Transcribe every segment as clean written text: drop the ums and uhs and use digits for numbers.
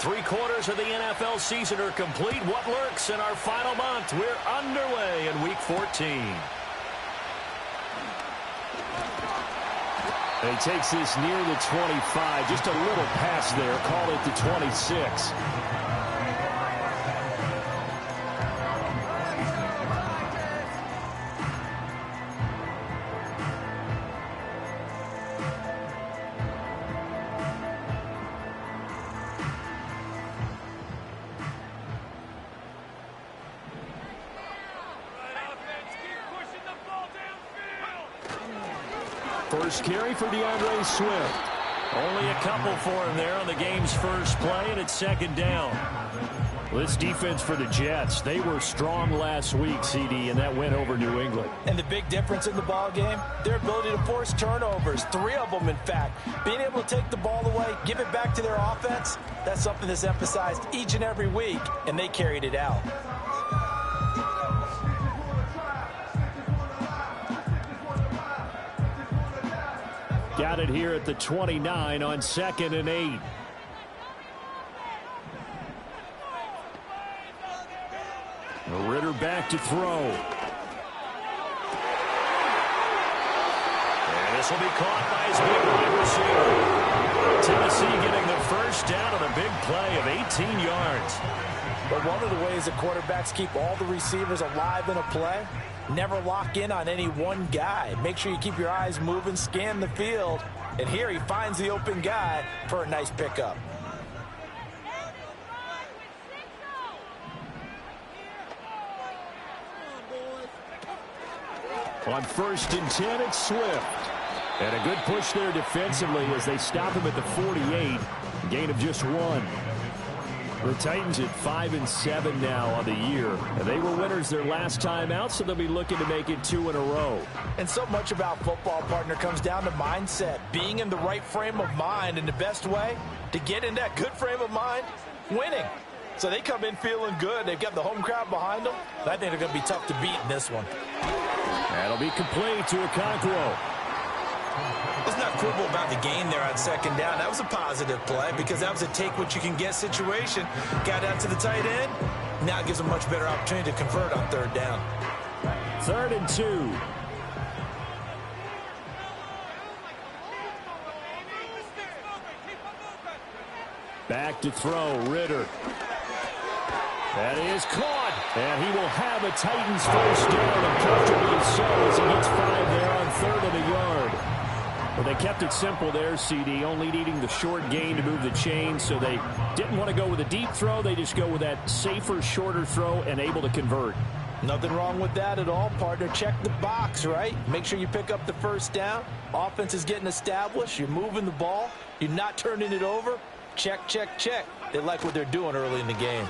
3/4 of the NFL season are complete. What lurks in our final month? We're underway in Week 14. And he takes this near the 25. Just a little pass there. Call it the 26. First carry for DeAndre Swift. Only a couple for him there on the game's first play, and it's second down. Well, this defense for the Jets, they were strong last week, CD, and that went over New England. And the big difference in the ball game, their ability to force turnovers, 3 of them, in fact. Being able to take the ball away, give it back to their offense, that's something that's emphasized each and every week, and they carried it out. Got it here at the 29 on 2nd and 8. Ritter back to throw. And this will be caught by his big wide receiver. Tennessee getting the first down on a big play of 18 yards. But one of the ways that quarterbacks keep all the receivers alive in a play, never lock in on any one guy. Make sure you keep your eyes moving, scan the field. And here he finds the open guy for a nice pickup. On 1st and 10, it's Swift. And a good push there defensively as they stop him at the 48. Gain of just 1. The Titans at 5-7 now on the year. And they were winners their last time out, so they'll be looking to make it 2 in a row. And so much about football, partner, comes down to mindset. Being in the right frame of mind, and the best way to get in that good frame of mind, winning. So they come in feeling good. They've got the home crowd behind them. I think they're going to be tough to beat in this one. That'll be complete to Okonkwo. Let's not quibble about the gain there on 2nd down. That was a positive play because that was a take-what-you-can-get situation. Got out to the tight end. Now it gives a much better opportunity to convert on 3rd down. 3rd and 2. Back to throw, Ritter. That is caught, and he will have a Titans first down, and comfortably so as he gets 5 there on 3rd and a yard. Well, they kept it simple there, CD, only needing the short gain to move the chain, so they didn't want to go with a deep throw. They just go with that safer, shorter throw and able to convert. Nothing wrong with that at all, partner. Check the box, right? Make sure you pick up the first down. Offense is getting established. You're moving the ball. You're not turning it over. Check, check, check. They like what they're doing early in the game.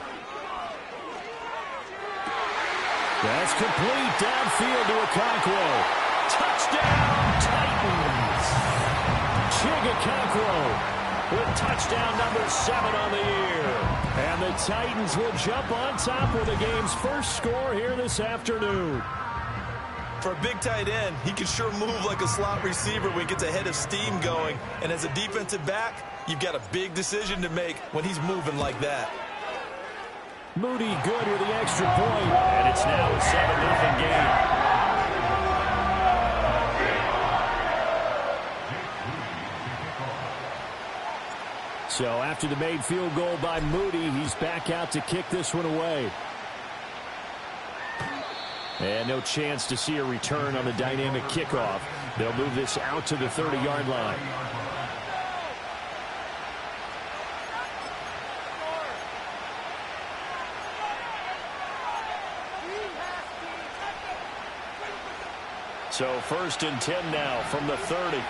That's complete downfield to Okonkwo. Touchdown, Titans! Okonkwo with touchdown number 7 on the year. And the Titans will jump on top with the game's first score here this afternoon. For a big tight end, he can sure move like a slot receiver when he gets a head of steam going. And as a defensive back, you've got a big decision to make when he's moving like that. Moody good with the extra point. And it's now a 7-0 game. So after the made field goal by Moody, he's back out to kick this one away. And no chance to see a return on the dynamic kickoff. They'll move this out to the 30-yard line. So 1st and 10 now from the 30.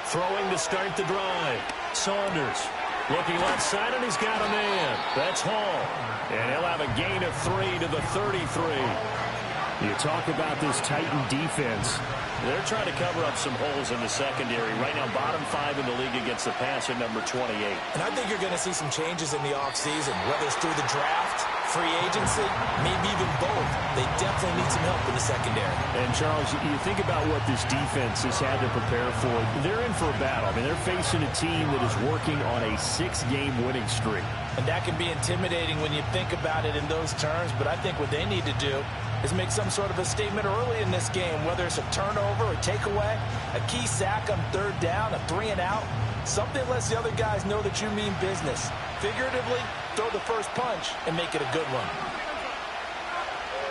Throwing to start the drive. Saunders looking left side, and he's got a man. That's Hall. And he'll have a gain of 3 to the 33. You talk about this Titan defense. They're trying to cover up some holes in the secondary. Right now, bottom 5 in the league against the pass at number 28. And I think you're going to see some changes in the offseason, whether it's through the draft, free agency, maybe even both. They definitely need some help in the secondary. And, Charles, you think about what this defense has had to prepare for. They're in for a battle. I mean, they're facing a team that is working on a 6-game winning streak. And that can be intimidating when you think about it in those terms, but I think what they need to do is make some sort of a statement early in this game, whether it's a turnover, a takeaway, a key sack on 3rd down, a 3-and-out, something lets the other guys know that you mean business. Figuratively, throw the first punch and make it a good one.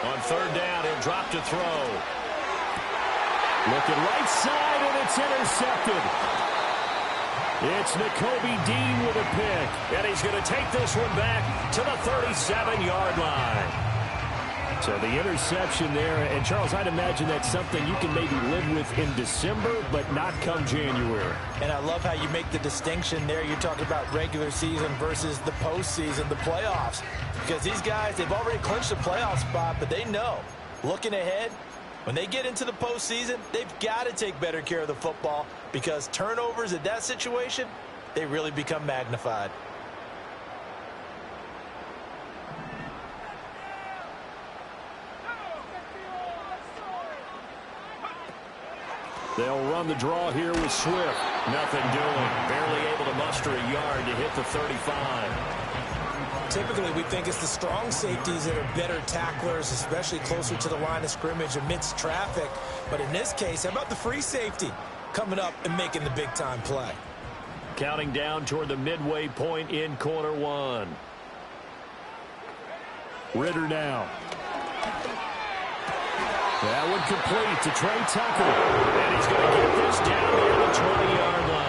On 3rd down, he'll drop to throw. Looking right side, and it's intercepted. It's Nakobe Dean with a pick. And he's going to take this one back to the 37-yard line. So the interception there, and Charles, I'd imagine that's something you can maybe live with in December, but not come January. And I love how you make the distinction there. You're talking about regular season versus the postseason, the playoffs. Because these guys, they've already clinched a playoff spot, but they know, looking ahead, when they get into the postseason, they've got to take better care of the football because turnovers in that situation, they really become magnified. They'll run the draw here with Swift. Nothing doing. Barely able to muster a yard to hit the 35. Typically, we think it's the strong safeties that are better tacklers, especially closer to the line of scrimmage amidst traffic. But in this case, how about the free safety coming up and making the big-time play? Counting down toward the midway point in quarter 1. Ritter now. That one complete to Trey Tucker. And he's going to get this down near the 20-yard line.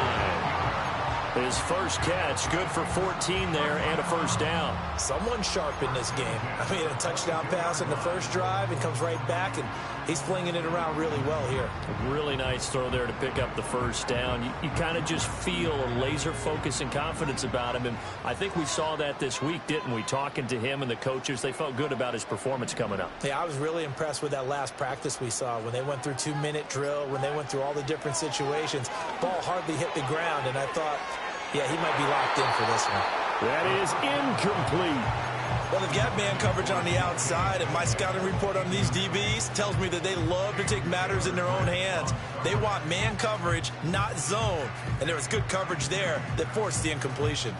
His first catch, good for 14 there and a first down. Someone sharp in this game. I mean, a touchdown pass in the first drive and comes right back, and he's flinging it around really well here. A really nice throw there to pick up the first down. You kind of just feel a laser focus and confidence about him, and I think we saw that this week, didn't we? Talking to him and the coaches, they felt good about his performance coming up. Yeah, I was really impressed with that last practice we saw when they went through 2-minute drill, when they went through all the different situations. Ball hardly hit the ground, and I thought, yeah, he might be locked in for this one. That is incomplete. Well, they've got man coverage on the outside, and my scouting report on these DBs tells me that they love to take matters in their own hands. They want man coverage, not zone. And there was good coverage there that forced the incompletion.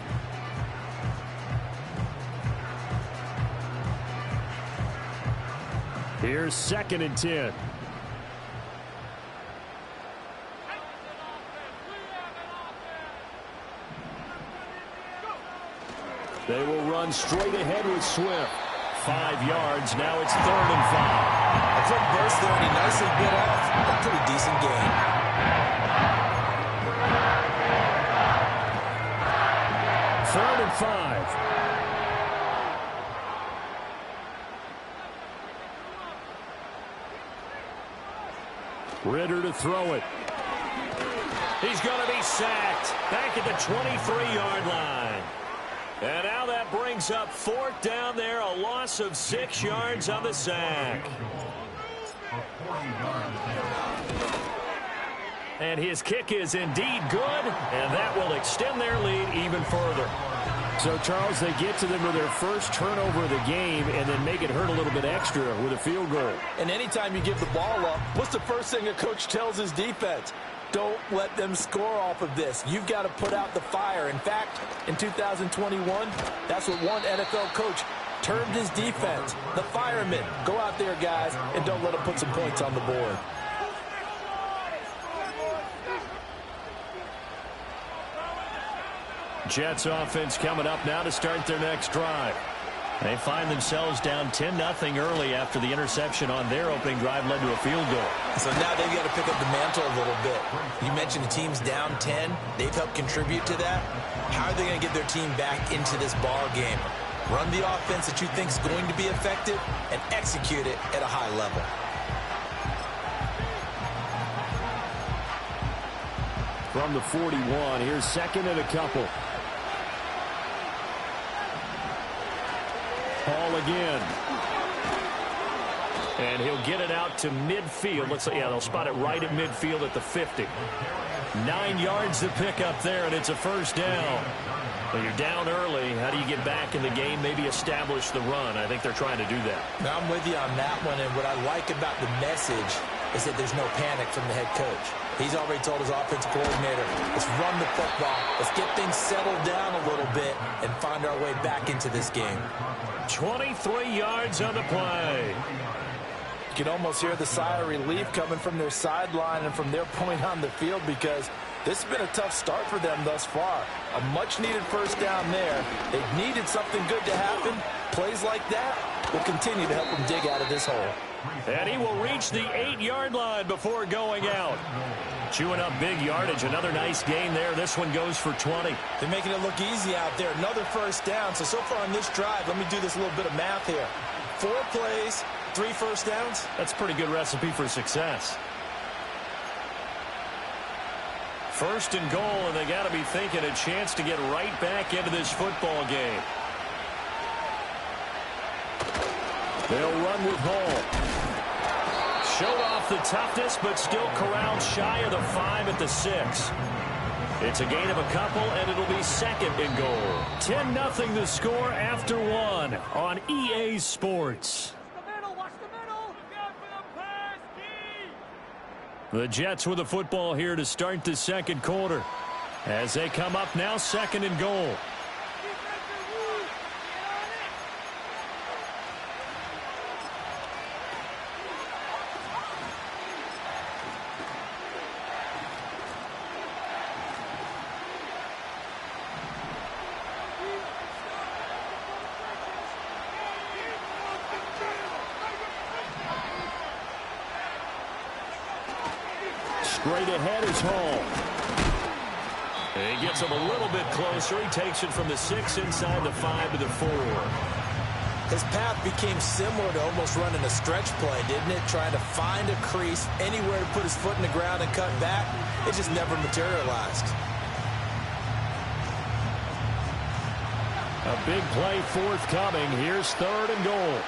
Here's 2nd and 10. They will run straight ahead with Swift. 5 yards. Now it's 3rd and 5. A quick burst there, and he nicely bit off a pretty decent gain. 3rd and 5. Ritter to throw it. He's going to be sacked back at the 23-yard line. And now that brings up 4th down there, a loss of 6 yards on the sack. And his kick is indeed good, and that will extend their lead even further. So, Charles, they get to them with their first turnover of the game and then make it hurt a little bit extra with a field goal. And anytime you give the ball up, what's the first thing a coach tells his defense? Don't let them score off of this. You've got to put out the fire. In fact, in 2021, that's what one NFL coach termed his defense. The firemen. Go out there, guys, and don't let them put some points on the board. Jets offense coming up now to start their next drive. They find themselves down 10-0 early after the interception on their opening drive led to a field goal. So now they've got to pick up the mantle a little bit. You mentioned the team's down 10. They've helped contribute to that. How are they going to get their team back into this ball game? Run the offense that you think is going to be effective and execute it at a high level. From the 41, here's 2nd and a couple. Hall again. And he'll get it out to midfield. Let's say, yeah, they'll spot it right at midfield at the 50. 9 yards to pick up there, and it's a first down. Well, you're down early. How do you get back in the game? Maybe establish the run. I think they're trying to do that. Now, I'm with you on that one, and what I like about the message is that there's no panic from the head coach. He's already told his offensive coordinator, let's run the football, let's get things settled down a little bit and find our way back into this game. 23 yards on the play. You can almost hear the sigh of relief coming from their sideline and from their point on the field, because this has been a tough start for them thus far. A much-needed first down there. They've needed something good to happen. Plays like that will continue to help them dig out of this hole. And he will reach the 8-yard line before going out. Chewing up big yardage. Another nice gain there. This one goes for 20. They're making it look easy out there. Another first down. So far on this drive, let me do this little bit of math here. 4 plays, 3 first downs. That's a pretty good recipe for success. First and goal, and they got to be thinking a chance to get right back into this football game. They'll run with Hall. Showed off the toughness, but still corralled shy of the 5 at the 6. It's a gain of a couple, and it'll be second and goal. 10-0 the score after 1 on EA Sports. The Jets with the football here to start the second quarter. As they come up now, second and goal. Straight ahead is Hall. And he gets him a little bit closer. He takes it from the 6 inside the 5 to the 4. His path became similar to almost running a stretch play, didn't it? Trying to find a crease, anywhere to put his foot in the ground and cut back. It just never materialized. A big play forthcoming. Here's third and goal.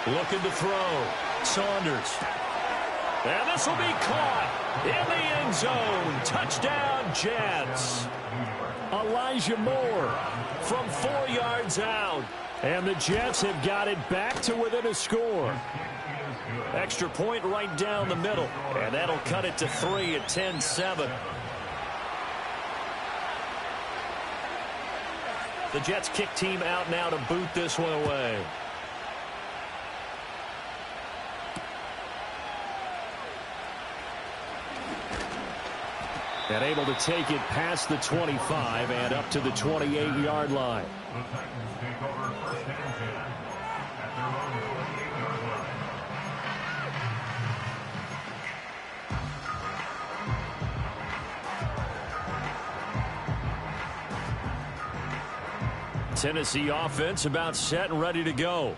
Looking to throw. Saunders. And this will be caught in the end zone. Touchdown, Jets. Elijah Moore from 4 yards out. And the Jets have got it back to within a score. Extra point right down the middle. And that'll cut it to 3 at 10-7. The Jets kick team out now to boot this one away. And able to take it past the 25 and up to the 28-yard line. Tennessee offense about set and ready to go.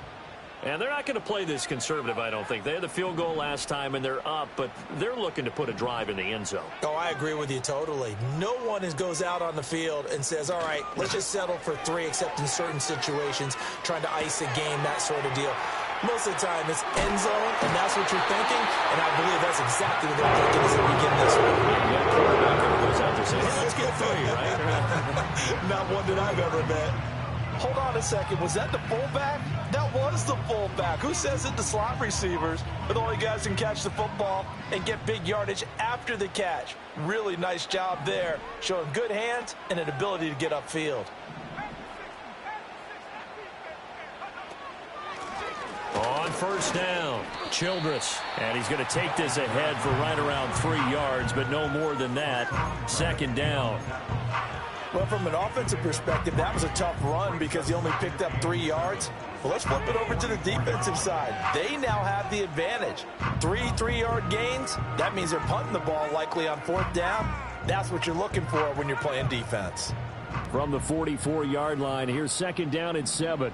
And they're not going to play this conservative, I don't think. They had the field goal last time, and they're up, but they're looking to put a drive in the end zone. Oh, I agree with you totally. No one goes out on the field and says, all right, let's just settle for 3, except in certain situations, trying to ice a game, that sort of deal. Most of the time, it's end zone, and that's what you're thinking, and I believe that's exactly what they're thinking as they begin this one. No quarterback ever goes out there saying, hey, let's get 3, right? Not one that I've ever met. Hold on a second. Was that the fullback? That was the fullback. Who says that the slot receivers are the only guys who can catch the football and get big yardage after the catch? Really nice job there, showing good hands and an ability to get upfield. On first down, Childress. And he's going to take this ahead for right around 3 yards, but no more than that. Second down. Well, from an offensive perspective, that was a tough run because he only picked up 3 yards. Well, let's flip it over to the defensive side. They now have the advantage. 3 3-yard gains. That means they're punting the ball likely on 4th down. That's what you're looking for when you're playing defense. From the 44-yard line, here's second down and 7.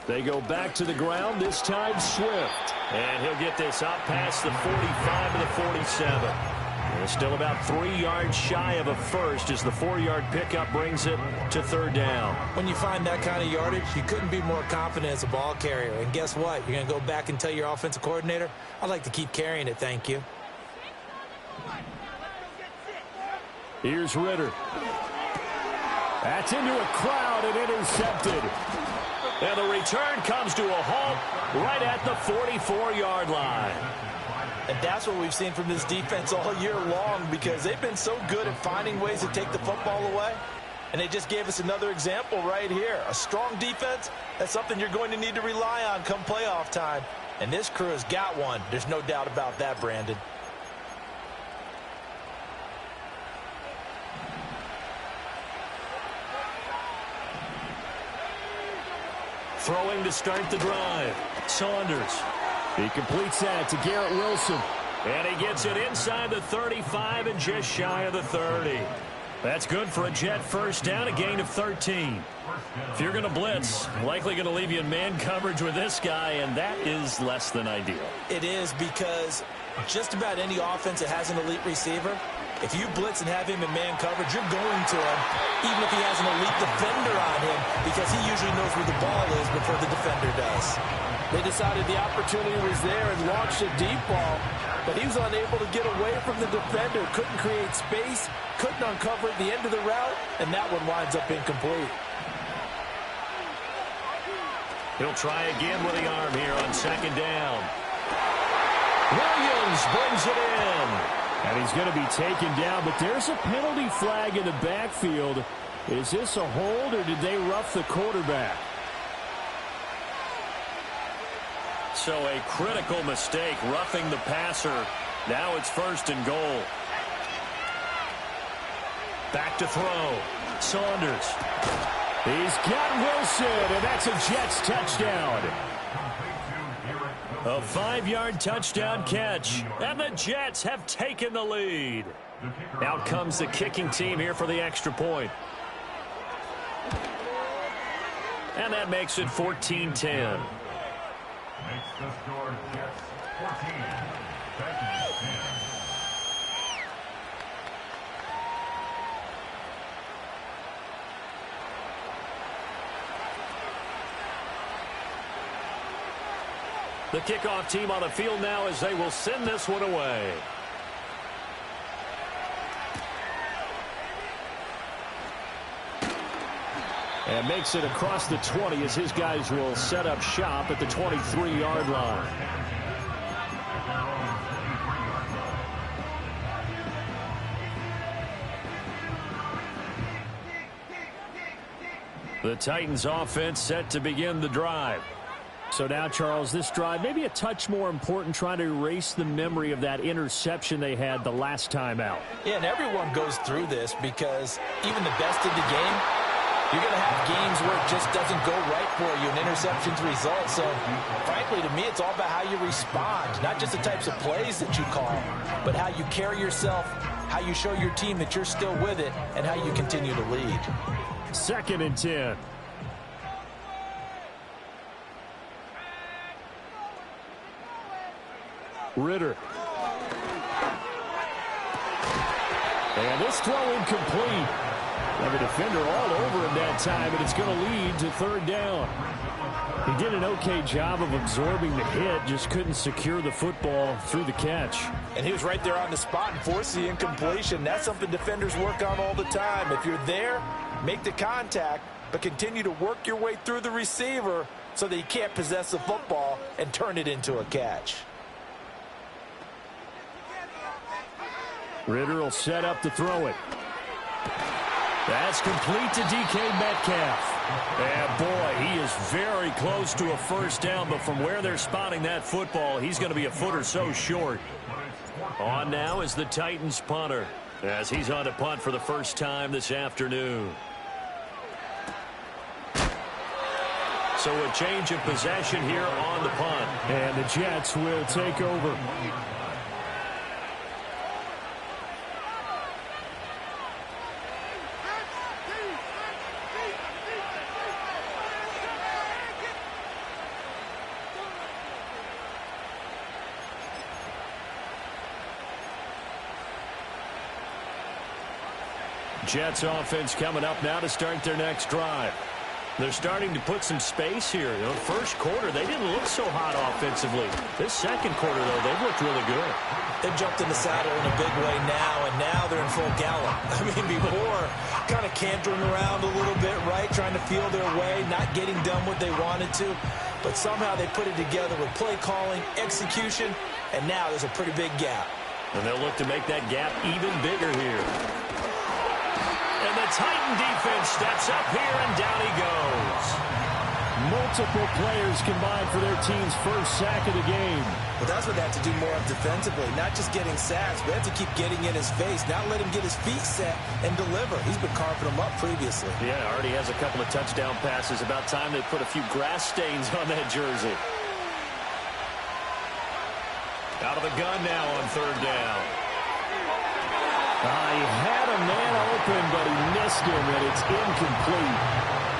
They go back to the ground, this time Swift. And he'll get this up past the 45 to the 47. Still about 3 yards shy of a first as the 4-yard pickup brings it to third down. When you find that kind of yardage, you couldn't be more confident as a ball carrier. And guess what? You're going to go back and tell your offensive coordinator, I'd like to keep carrying it, thank you. Here's Ritter. That's into a crowd and intercepted. And the return comes to a halt right at the 44-yard line. And that's what we've seen from this defense all year long, because they've been so good at finding ways to take the football away. And they just gave us another example right here. A strong defense, that's something you're going to need to rely on come playoff time. And this crew has got one. There's no doubt about that, Brandon. Throwing to start the drive. Saunders. He completes that to Garrett Wilson. And he gets it inside the 35 and just shy of the 30. That's good for a Jet first down, a gain of 13. If you're going to blitz, likely going to leave you in man coverage with this guy, and that is less than ideal. It is, because just about any offense that has an elite receiver, if you blitz and have him in man coverage, you're going to him, even if he has an elite defender on him, because he usually knows where the ball is before the defender does. They decided the opportunity was there and launched a deep ball, but he was unable to get away from the defender, couldn't create space, couldn't uncover at the end of the route, and that one winds up incomplete. He'll try again with the arm here on second down. Williams brings it in. And he's going to be taken down, but there's a penalty flag in the backfield. Is this a hold, or did they rough the quarterback? So a critical mistake, roughing the passer. Now it's first and goal. Back to throw. Saunders. He's got Wilson, and that's a Jets touchdown. A 5-yard touchdown catch, and the Jets have taken the lead. Out comes the kicking team here for the extra point. And that makes it 14-10. Makes the score Jets 14, Titans 10. The kickoff team on the field now as they will send this one away. And makes it across the 20 as his guys will set up shop at the 23-yard line. The Titans offense set to begin the drive. So now, Charles, this drive maybe a touch more important, trying to erase the memory of that interception they had the last time out. Yeah, and everyone goes through this, because even the best of the game, you're going to have games where it just doesn't go right for you, and interceptions result. So, frankly, to me, it's all about how you respond, not just the types of plays that you call, but how you carry yourself, how you show your team that you're still with it, and how you continue to lead. 2nd and 10. Ritter. And this throw incomplete. And the defender all over him that time, and it's going to lead to third down. He did an okay job of absorbing the hit, just couldn't secure the football through the catch. And he was right there on the spot and forced the incompletion. That's something defenders work on all the time. If you're there, make the contact, but continue to work your way through the receiver so that he can't possess the football and turn it into a catch. Ritter will set up to throw it. That's complete to DK Metcalf. And boy, he is very close to a first down, but from where they're spotting that football, he's going to be a foot or so short. On now is the Titans punter, as he's on to punt for the first time this afternoon. So a change of possession here on the punt. And the Jets will take over. Jets offense coming up now to start their next drive. They're starting to put some space here. You know, first quarter, they didn't look so hot offensively. This second quarter, though, they've looked really good. They've jumped in the saddle in a big way now, and now they're in full gallop. I mean, before, kind of cantering around a little bit, right, trying to feel their way, not getting done what they wanted to. But somehow they put it together with play calling, execution, and now there's a pretty big gap. And they'll look to make that gap even bigger here. And the Titan defense steps up here, and down he goes. Multiple players combined for their team's first sack of the game. Well, that's what they have to do more of defensively, not just getting sacks, but they have to keep getting in his face, not let him get his feet set and deliver. He's been carving them up previously. Yeah, already has a couple of touchdown passes. About time they put a few grass stains on that jersey. Out of the gun now on third down. He had a man open, but he missed him, and it's incomplete.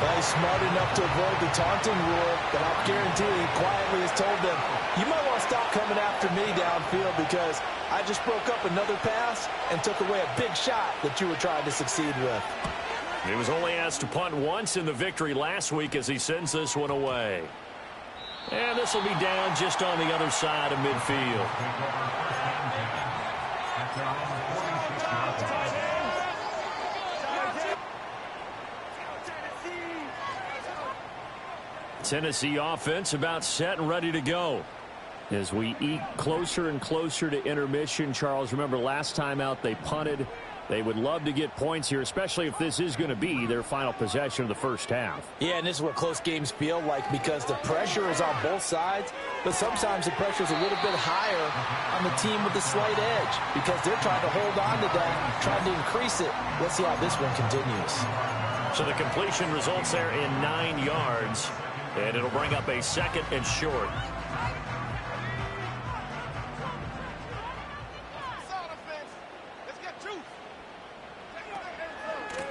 Well, he's smart enough to avoid the taunting rule, but I'll guarantee he quietly has told them, you might want to stop coming after me downfield because I just broke up another pass and took away a big shot that you were trying to succeed with. He was only asked to punt once in the victory last week as he sends this one away. And this will be down just on the other side of midfield. Tennessee offense about set and ready to go. As we eke closer and closer to intermission, Charles, remember last time out they punted. They would love to get points here, especially if this is going to be their final possession of the first half. Yeah, and this is what close games feel like because the pressure is on both sides, but sometimes the pressure is a little bit higher on the team with the slight edge because they're trying to hold on to that, trying to increase it. Let's see how this one continues. So the completion results there in 9 yards, and it'll bring up a second and short.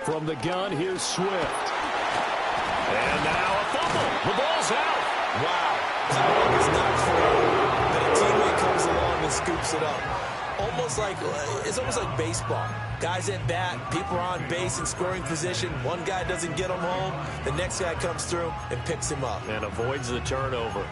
From the gun, here's Swift. And now a fumble. The ball's out. Wow. That is not fair. But a teammate comes along and scoops it up. It's almost like baseball. Guys at bat, people are on base in scoring position. One guy doesn't get him home. The next guy comes through and picks him up. And avoids the turnover.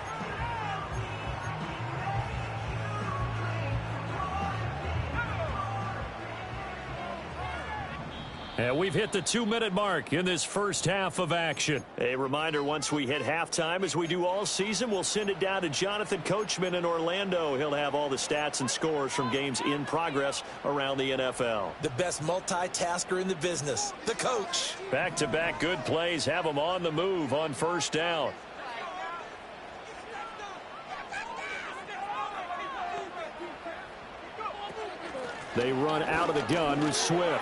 And we've hit the 2-minute mark in this first half of action. A reminder, once we hit halftime, as we do all season, we'll send it down to Jonathan Coachman in Orlando. He'll have all the stats and scores from games in progress around the NFL. The best multitasker in the business, the coach. Back-to-back good plays have them on the move on first down. They run out of the gun with Swift.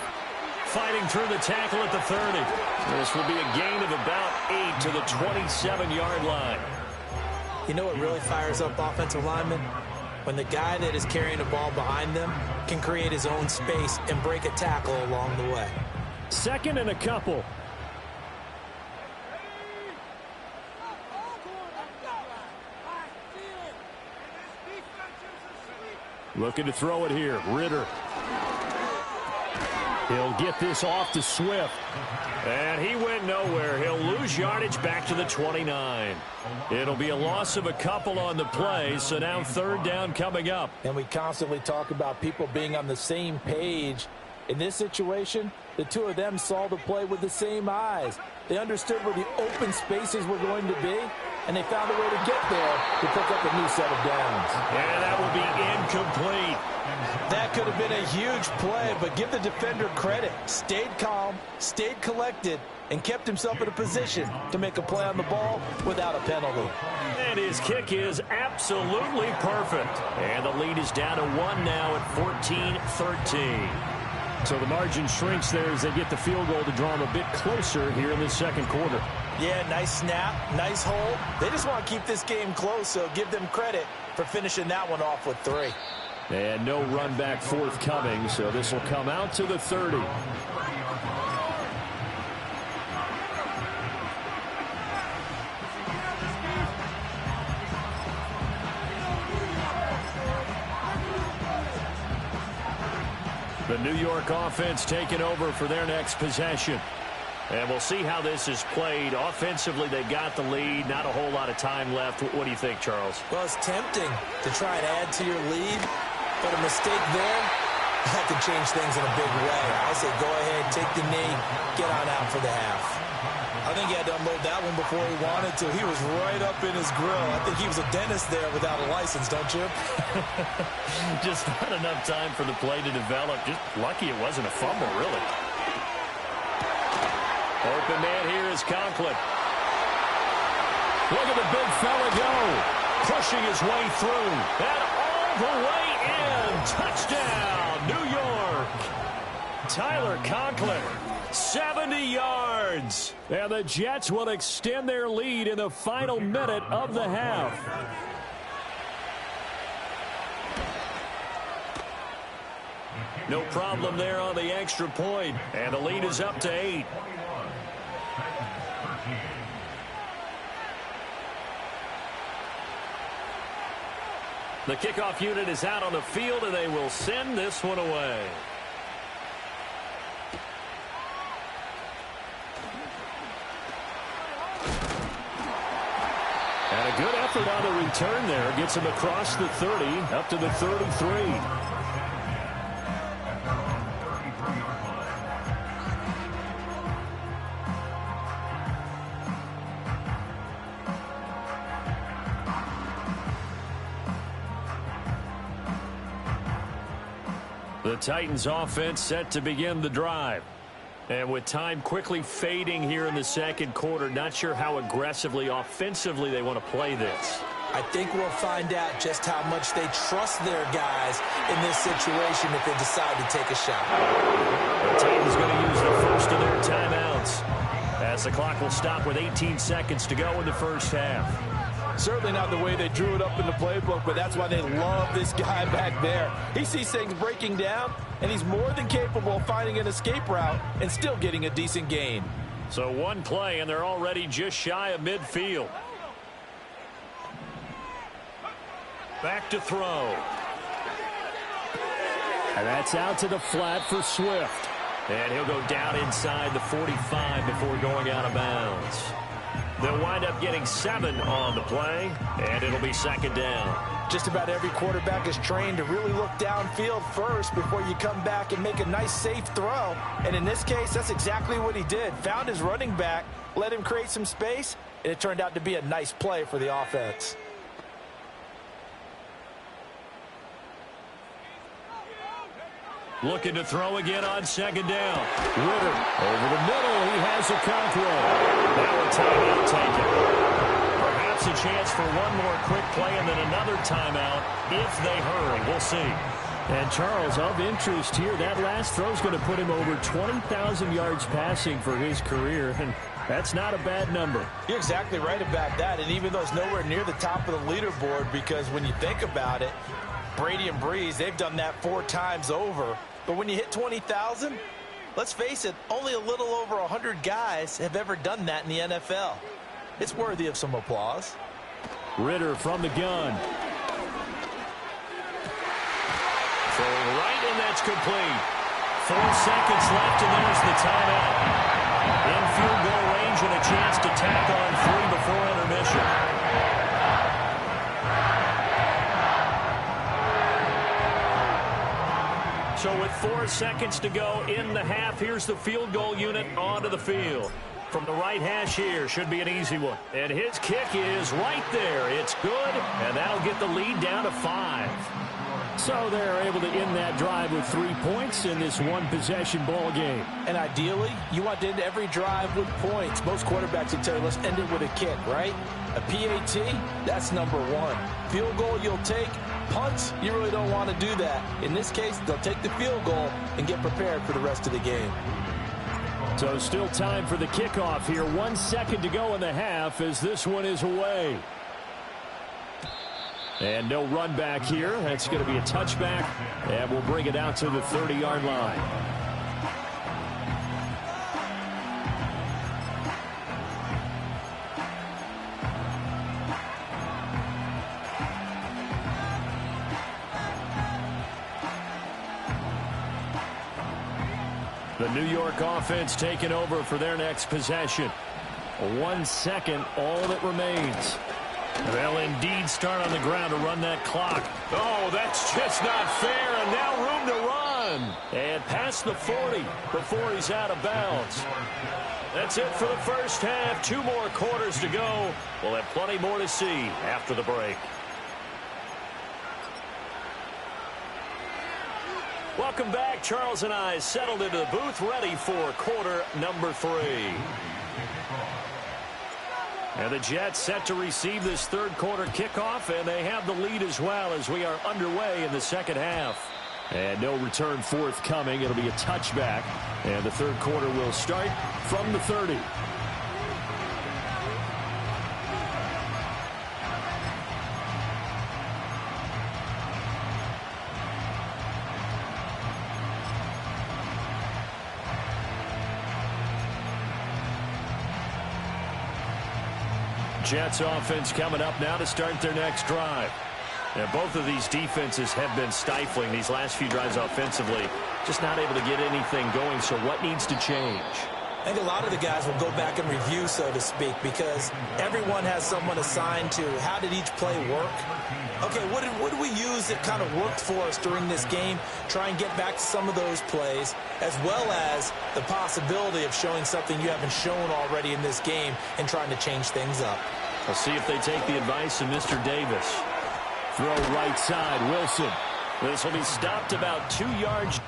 Fighting through the tackle at the 30. This will be a gain of about 8 to the 27-yard line. You know what really fires up offensive linemen? When the guy that is carrying the ball behind them can create his own space and break a tackle along the way. Second and a couple. Looking to throw it here. Ritter. He'll get this off to Swift. And he went nowhere. He'll lose yardage back to the 29. It'll be a loss of a couple on the play, so now third down coming up. And we constantly talk about people being on the same page. In this situation, the two of them saw the play with the same eyes. They understood where the open spaces were going to be, and they found a way to get there to pick up a new set of downs. And that will be incomplete. That could have been a huge play, but give the defender credit. Stayed calm, stayed collected, and kept himself in a position to make a play on the ball without a penalty. And his kick is absolutely perfect. And the lead is down to 1 now at 14-13. So the margin shrinks there as they get the field goal to draw them a bit closer here in the second quarter. Yeah, nice snap, nice hold. They just want to keep this game close, so give them credit for finishing that one off with 3. And no run back forthcoming, so this will come out to the 30. The New York offense taking over for their next possession. And we'll see how this is played. Offensively, they got the lead. Not a whole lot of time left. What do you think, Charles? Well, it's tempting to try and add to your lead, but a mistake there, that could change things in a big way. I say go ahead, take the knee, get on out for the half. I think he had to unload that one before he wanted to. He was right up in his grill. I think he was a dentist there without a license, don't you? Just not enough time for the play to develop. Just lucky it wasn't a fumble, really. Open man here is Conklin. Look at the big fella go. Pushing his way through. And all the way in. Touchdown, New York. Tyler Conklin, 70 yards. And the Jets will extend their lead in the final minute of the half. No problem there on the extra point. And the lead is up to 8. The kickoff unit is out on the field, and they will send this one away. And a good effort on the return there. Gets him across the 30, up to the 33. The Titans offense set to begin the drive. And with time quickly fading here in the second quarter, not sure how aggressively, offensively they want to play this. I think we'll find out just how much they trust their guys in this situation if they decide to take a shot. The Titans going to use the first of their timeouts, as the clock will stop with 18 seconds to go in the first half. Certainly not the way they drew it up in the playbook, but that's why they love this guy back there. He sees things breaking down, and he's more than capable of finding an escape route and still getting a decent gain. So one play, and they're already just shy of midfield. Back to throw. And that's out to the flat for Swift. And he'll go down inside the 45 before going out of bounds. They'll wind up getting 7 on the play, and it'll be second down. Just about every quarterback is trained to really look downfield first before you come back and make a nice, safe throw. And in this case, that's exactly what he did. Found his running back, let him create some space, and it turned out to be a nice play for the offense. Looking to throw again on second down. Ritter over the middle. He has a control. Now a timeout taken. Perhaps a chance for one more quick play and then another timeout if they hurry. We'll see. And Charles, of interest here, that last throw is going to put him over 20,000 yards passing for his career, and that's not a bad number. You're exactly right about that, and even though it's nowhere near the top of the leaderboard, because when you think about it, Brady and Breeze, they've done that 4 times over. But when you hit 20,000, let's face it, only a little over 100 guys have ever done that in the NFL. It's worthy of some applause. Ritter from the gun. Throwing right, and that's complete. 4 seconds left, and there's the timeout. In field goal range and a chance to tack on 3 before intermission. So with 4 seconds to go in the half, here's the field goal unit onto the field. From the right hash here, should be an easy one. And his kick is right there. It's good, and that'll get the lead down to 5. So they're able to end that drive with 3 points in this one-possession ball game. And ideally, you want to end every drive with points. Most quarterbacks will tell you, let's end it with a kick, right? A PAT, that's number 1. Field goal you'll take. Punts, you really don't want to do that. In this case, they'll take the field goal and get prepared for the rest of the game. So still time for the kickoff here. 1 second to go in the half as this one is away. And no run back here. That's going to be a touchback, and we'll bring it out to the 30-yard line. The New York offense taking over for their next possession. 1 second, all that remains. They'll indeed start on the ground to run that clock. Oh, that's just not fair, and now room to run. And past the 40 before he's out of bounds. That's it for the first half. 2 more quarters to go. We'll have plenty more to see after the break. Welcome back. Charles and I settled into the booth, ready for quarter number 3. And the Jets set to receive this third quarter kickoff, and they have the lead as well as we are underway in the second half. And no return forthcoming. It'll be a touchback, and the third quarter will start from the 30. Jets offense coming up now to start their next drive. Now, both of these defenses have been stifling these last few drives offensively. Just not able to get anything going, so what needs to change? I think a lot of the guys will go back and review, so to speak, because everyone has someone assigned to how did each play work. Okay, what did we use that kind of worked for us during this game? Try and get back to some of those plays, as well as the possibility of showing something you haven't shown already in this game and trying to change things up. We'll see if they take the advice of Mr. Davis. Throw right side, Wilson. This will be stopped about 2 yards.